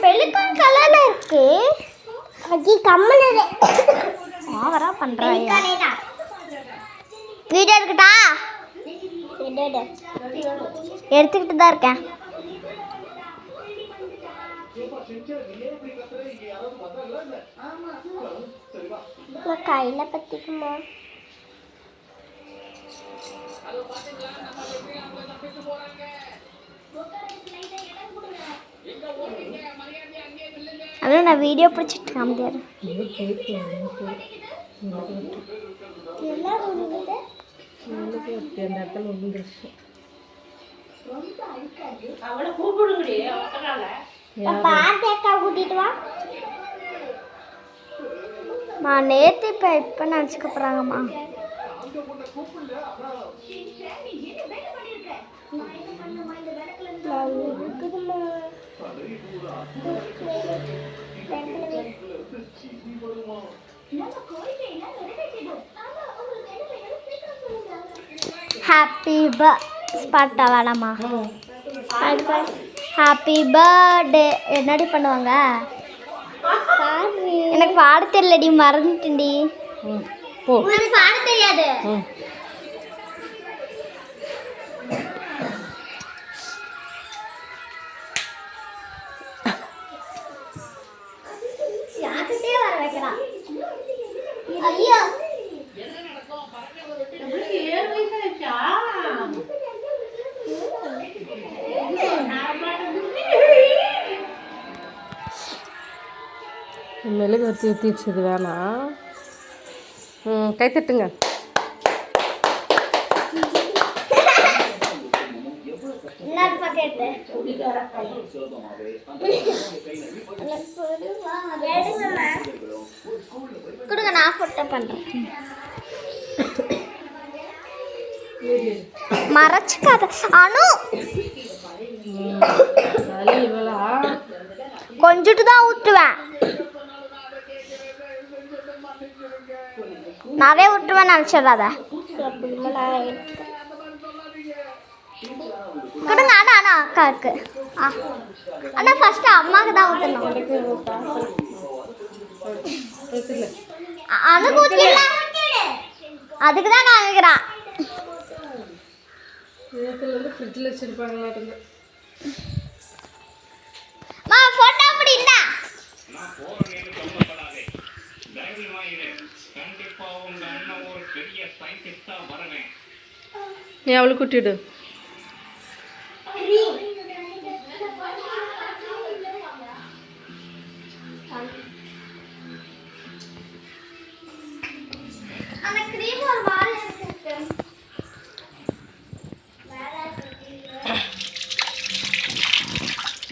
Pelican கலர்ல இருக்கு. அஜி கம்மல ஓவரா பண்றாயா? வீடியோ எடுக்கட்டா? எடுத்துக்கிட்டு தான் இருக்கேன். கையில பத்திக்குமா? அதான் நான் வீடியோ பிடிச்சிட்டு காமிக்கிறேன். நேத்து இப்ப நினைச்சுக்க போறாங்கம்மா. ஹாப்பி ஸ்பாட்டா வேணாமா? ஹாப்பி பர்த்டே என்னடி பண்ணுவாங்க? எனக்கு பாட தெரியலடி, மறந்துட்டேன்டி. பாட தெரியாது. வர வைக்கலாம். ஐயோ மெழுகு வச்சு ஊற்றிச்சது வேணாம். கை தட்டுங்க. கொடுங்க, நான் போட்டோ பண்றேன். மறைச்சுக்காத அனு. கொஞ்சிட்டு தான் ஊற்றுவேன், நிறைய விட்டுருவேன் நினச்சிடாத. கொடுங்க. அண்ணா அண்ணா அக்காவுக்கு. அண்ணா ஃபர்ஸ்ட் அம்மாவுக்கு தான் ஊற்றணும். அனுக்கு ஊற்றல, அதுக்கு தான் காமிக்கிறான். ஃப்ரிட்ஜில் வச்சுருப்பாங்களா? போட்டோ அப்படி இல்லை. நீ அவளுக்கு கூட்டிடு.